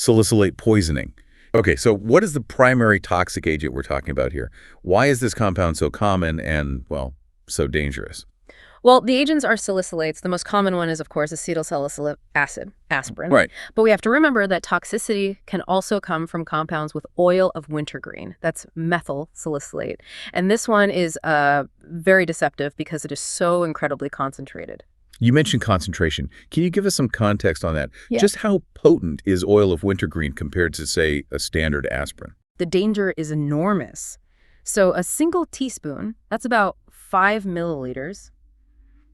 Salicylate poisoning. Okay, so what is the primary toxic agent we're talking about here? Why is this compound so common and, well, so dangerous? Well, the agents are salicylates. The most common one is, of course, acetylsalicylic acid, aspirin. Right. But we have to remember that toxicity can also come from compounds with oil of wintergreen. That's methyl salicylate. And this one is very deceptive because it is so incredibly concentrated. You mentioned concentration. Can you give us some context on that? Yeah. Just how potent is oil of wintergreen compared to, say, a standard aspirin? The danger is enormous. So a single teaspoon, that's about 5 milliliters,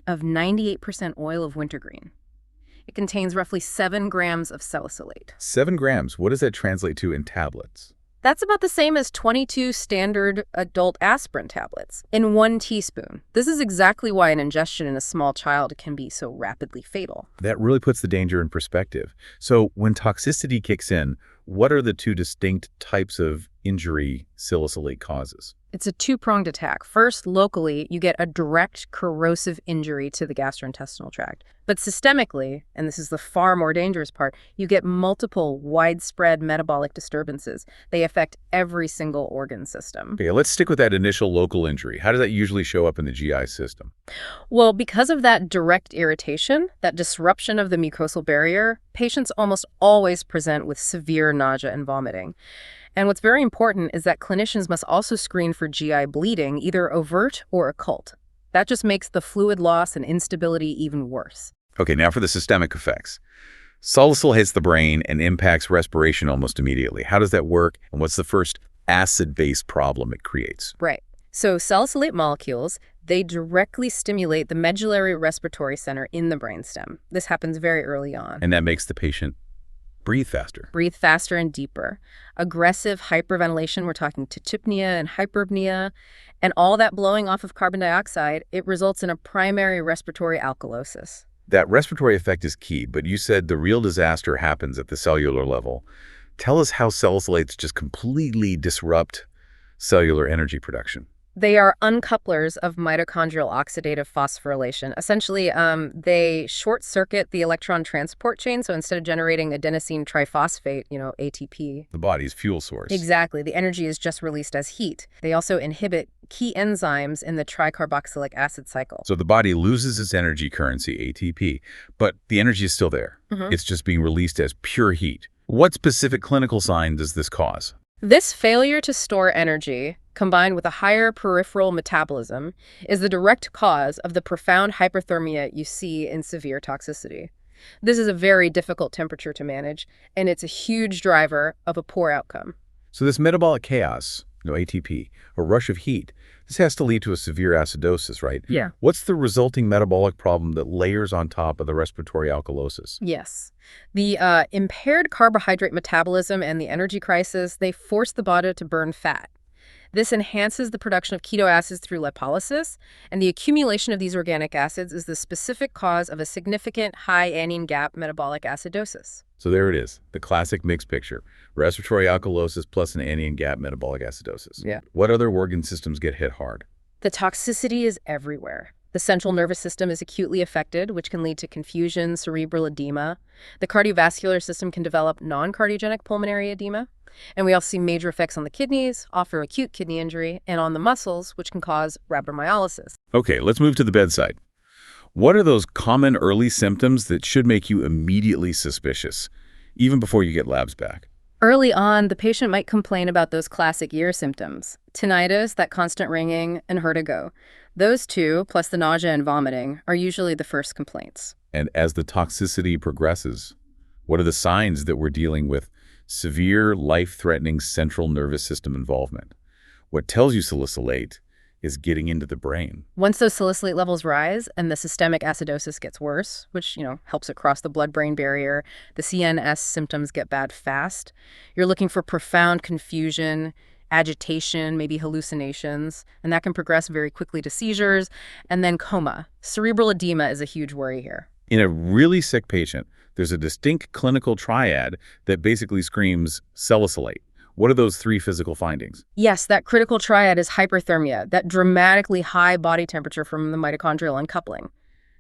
of 98% oil of wintergreen. It contains roughly 7 grams of salicylate. 7 grams. What does that translate to in tablets? That's about the same as 22 standard adult aspirin tablets in 1 teaspoon. This is exactly why an ingestion in a small child can be so rapidly fatal. That really puts the danger in perspective. So when toxicity kicks in, what are the two distinct types of injury salicylate causes? It's a two-pronged attack. First, locally, you get a direct corrosive injury to the gastrointestinal tract. But systemically, and this is the far more dangerous part, you get multiple widespread metabolic disturbances. They affect every single organ system. Okay, let's stick with that initial local injury. How does that usually show up in the GI system? Well, because of that direct irritation, that disruption of the mucosal barrier, patients almost always present with severe nausea and vomiting. And what's very important is that clinicians must also screen for GI bleeding, either overt or occult. That just makes the fluid loss and instability even worse. Okay, now for the systemic effects. Salicyl hits the brain and impacts respiration almost immediately. How does that work, and what's the first acid-based problem it creates? Right. So salicylate molecules, they directly stimulate the medullary respiratory center in the brainstem. This happens very early on. And that makes the patient breathe faster. Breathe faster and deeper. Aggressive hyperventilation, we're talking tachypnea and hyperpnea, and all that blowing off of carbon dioxide, it results in a primary respiratory alkalosis. That respiratory effect is key, but you said the real disaster happens at the cellular level. Tell us how salicylates just completely disrupt cellular energy production. They are uncouplers of mitochondrial oxidative phosphorylation. Essentially, they short-circuit the electron transport chain, so instead of generating adenosine triphosphate, ATP. The body's fuel source. Exactly. The energy is just released as heat. They also inhibit key enzymes in the tricarboxylic acid cycle. So the body loses its energy currency, ATP, but the energy is still there. It's just being released as pure heat. What specific clinical sign does this cause? This failure to store energy, combined with a higher peripheral metabolism, is the direct cause of the profound hyperthermia you see in severe toxicity. This is a very difficult temperature to manage, and it's a huge driver of a poor outcome. So this metabolic chaos, ATP, a rush of heat, this has to lead to a severe acidosis, right? Yeah. What's the resulting metabolic problem that layers on top of the respiratory alkalosis? Yes. The impaired carbohydrate metabolism and the energy crisis, they force the body to burn fat. This enhances the production of ketoacids through lipolysis, and the accumulation of these organic acids is the specific cause of a significant high anion gap metabolic acidosis. So there it is, the classic mixed picture. Respiratory alkalosis plus an anion gap metabolic acidosis. Yeah. What other organ systems get hit hard? The toxicity is everywhere. The central nervous system is acutely affected, which can lead to confusion, cerebral edema. The cardiovascular system can develop non-cardiogenic pulmonary edema. And we also see major effects on the kidneys, often acute kidney injury, and on the muscles, which can cause rhabdomyolysis. Okay, let's move to the bedside. What are those common early symptoms that should make you immediately suspicious, even before you get labs back? Early on, the patient might complain about those classic ear symptoms: tinnitus, that constant ringing, and vertigo. Those two, plus the nausea and vomiting, are usually the first complaints. And as the toxicity progresses, what are the signs that we're dealing with severe, life-threatening central nervous system involvement? What tells you salicylate is getting into the brain. Once those salicylate levels rise and the systemic acidosis gets worse, which, helps it cross the blood-brain barrier, the CNS symptoms get bad fast. You're looking for profound confusion, agitation, maybe hallucinations, and that can progress very quickly to seizures, and then coma. Cerebral edema is a huge worry here. In a really sick patient, there's a distinct clinical triad that basically screams salicylate. What are those 3 physical findings? Yes, that critical triad is hyperthermia, that dramatically high body temperature from the mitochondrial uncoupling.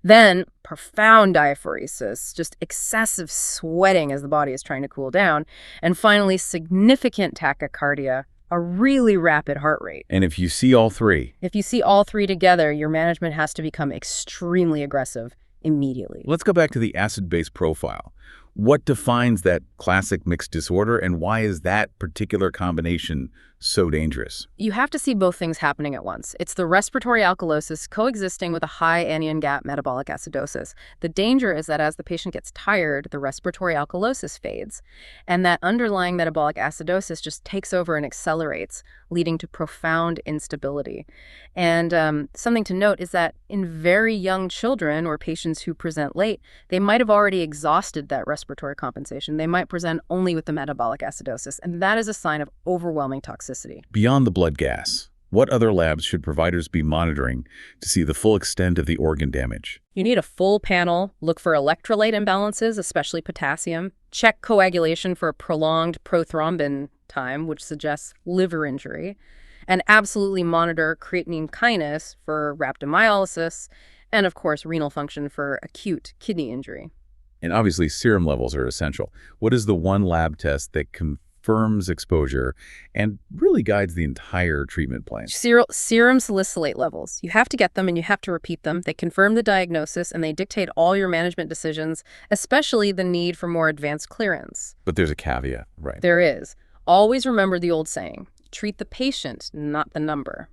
Then profound diaphoresis, just excessive sweating as the body is trying to cool down. And finally, significant tachycardia, a really rapid heart rate. And if you see all three, If you see all three together, your management has to become extremely aggressive immediately. let's go back to the acid-base profile. What defines that classic mixed disorder, and why is that particular combination so dangerous? You have to see both things happening at once. It's the respiratory alkalosis coexisting with a high anion gap metabolic acidosis. The danger is that as the patient gets tired, the respiratory alkalosis fades, and that underlying metabolic acidosis just takes over and accelerates, leading to profound instability. And something to note is that in very young children or patients who present late, they might have already exhausted that respiratory compensation. They might present only with the metabolic acidosis, and that is a sign of overwhelming toxicity. Beyond the blood gas, what other labs should providers be monitoring to see the full extent of the organ damage? You need a full panel. Look for electrolyte imbalances, especially potassium. Check coagulation for a prolonged prothrombin time, which suggests liver injury. And absolutely monitor creatinine kinase for rhabdomyolysis, and of course renal function for acute kidney injury. And obviously, serum levels are essential. What is the one lab test that confirms exposure and really guides the entire treatment plan? Serum salicylate levels. You have to get them and you have to repeat them. They confirm the diagnosis and they dictate all your management decisions, especially the need for more advanced clearance. But there's a caveat, right? There is. Always remember the old saying, treat the patient, not the number.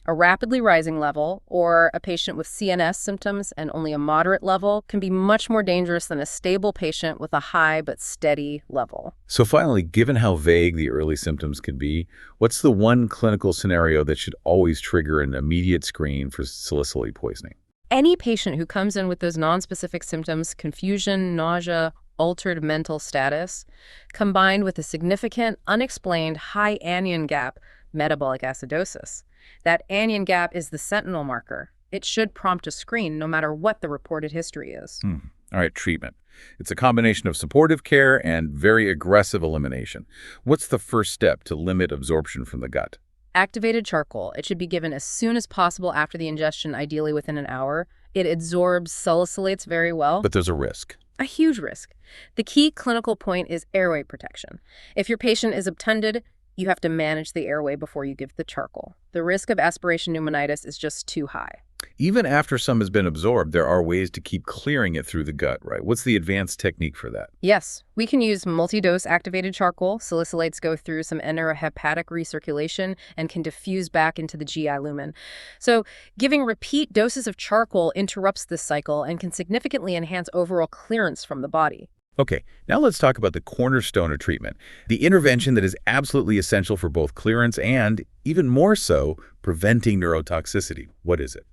A rapidly rising level or a patient with CNS symptoms and only a moderate level can be much more dangerous than a stable patient with a high but steady level. So finally, given how vague the early symptoms can be, what's the one clinical scenario that should always trigger an immediate screen for salicylate poisoning? Any patient who comes in with those nonspecific symptoms, confusion, nausea, altered mental status, combined with a significant, unexplained high anion gap metabolic acidosis. That anion gap is the sentinel marker. It should prompt a screen no matter what the reported history is. All right, treatment. It's a combination of supportive care and very aggressive elimination. What's the first step to limit absorption from the gut? Activated charcoal. It should be given as soon as possible after the ingestion, ideally within an hour. It absorbs salicylates very well. But there's a risk. A huge risk. The key clinical point is airway protection. If your patient is obtunded, you have to manage the airway before you give the charcoal. The risk of aspiration pneumonitis is just too high. Even after some has been absorbed, there are ways to keep clearing it through the gut, right? What's the advanced technique for that? Yes, we can use multi-dose activated charcoal. Salicylates go through some enterohepatic recirculation and can diffuse back into the GI lumen. So giving repeat doses of charcoal interrupts this cycle and can significantly enhance overall clearance from the body. Okay, now let's talk about the cornerstone of treatment, the intervention that is absolutely essential for both clearance and, even more so, preventing neurotoxicity. What is it?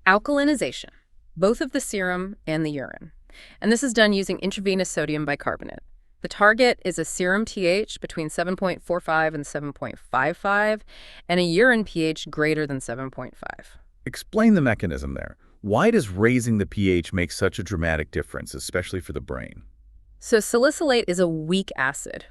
Alkalinization, both of the serum and the urine. And this is done using intravenous sodium bicarbonate. The target is a serum pH between 7.45 and 7.55 and a urine pH greater than 7.5. Explain the mechanism there. Why does raising the pH make such a dramatic difference, especially for the brain? So salicylate is a weak acid.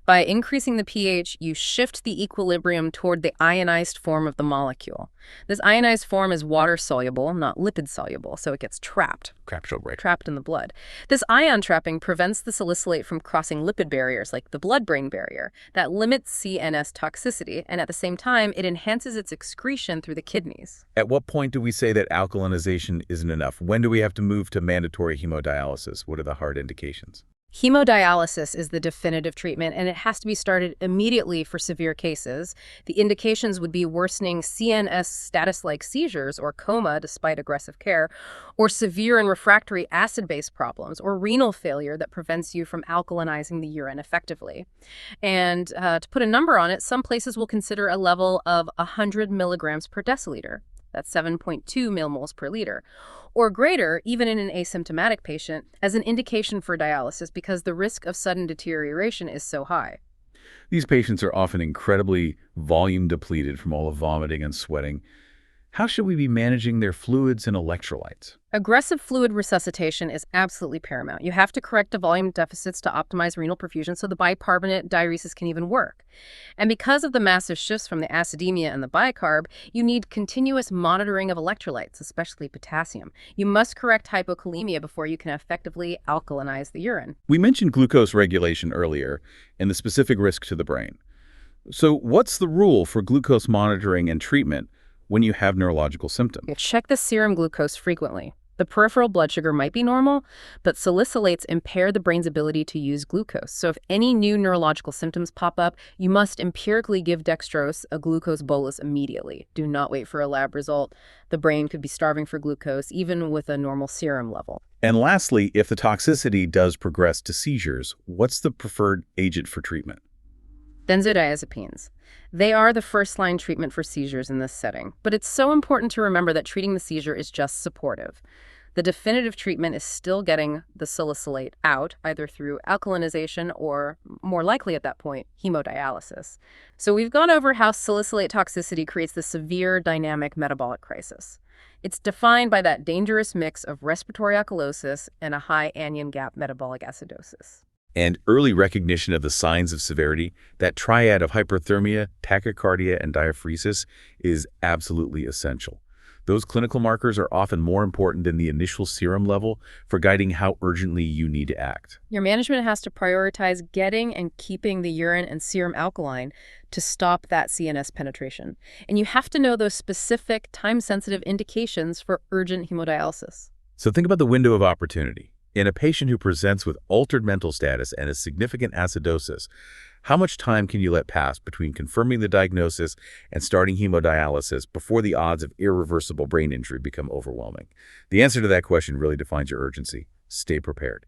By increasing the pH, you shift the equilibrium toward the ionized form of the molecule. This ionized form is water-soluble, not lipid-soluble, so it gets trapped. Trapped in the blood. This ion trapping prevents the salicylate from crossing lipid barriers like the blood-brain barrier. That limits CNS toxicity, and at the same time, it enhances its excretion through the kidneys. At what point do we say that alkalinization isn't enough? When do we have to move to mandatory hemodialysis? What are the hard indications? Hemodialysis is the definitive treatment, and it has to be started immediately for severe cases. The indications would be worsening CNS status-like seizures or coma despite aggressive care, or severe and refractory acid-base problems, or renal failure that prevents you from alkalinizing the urine effectively. And to put a number on it, some places will consider a level of 100 milligrams per deciliter. That's 7.2 millimoles per liter, or greater, even in an asymptomatic patient, as an indication for dialysis because the risk of sudden deterioration is so high. These patients are often incredibly volume depleted from all the vomiting and sweating. How should we be managing their fluids and electrolytes? Aggressive fluid resuscitation is absolutely paramount. You have to correct the volume deficits to optimize renal perfusion so the bicarbonate diuresis can even work. And because of the massive shifts from the acidemia and the bicarb, you need continuous monitoring of electrolytes, especially potassium. You must correct hypokalemia before you can effectively alkalinize the urine. We mentioned glucose regulation earlier and the specific risk to the brain. So what's the rule for glucose monitoring and treatment when you have neurological symptoms? Check the serum glucose frequently. The peripheral blood sugar might be normal, but salicylates impair the brain's ability to use glucose. So if any new neurological symptoms pop up, you must empirically give dextrose a glucose bolus immediately. Do not wait for a lab result. The brain could be starving for glucose, even with a normal serum level. And lastly, if the toxicity does progress to seizures, what's the preferred agent for treatment? Benzodiazepines. They are the first-line treatment for seizures in this setting, but it's so important to remember that treating the seizure is just supportive. The definitive treatment is still getting the salicylate out, either through alkalinization or, more likely at that point, hemodialysis. So we've gone over how salicylate toxicity creates the severe dynamic metabolic crisis. It's defined by that dangerous mix of respiratory alkalosis and a high anion gap metabolic acidosis. And early recognition of the signs of severity, that triad of hyperthermia, tachycardia, and diaphoresis, is absolutely essential. Those clinical markers are often more important than the initial serum level for guiding how urgently you need to act. Your management has to prioritize getting and keeping the urine and serum alkaline to stop that CNS penetration. And you have to know those specific, time-sensitive indications for urgent hemodialysis. So think about the window of opportunity. In a patient who presents with altered mental status and a significant acidosis, how much time can you let pass between confirming the diagnosis and starting hemodialysis before the odds of irreversible brain injury become overwhelming? The answer to that question really defines your urgency. Stay prepared.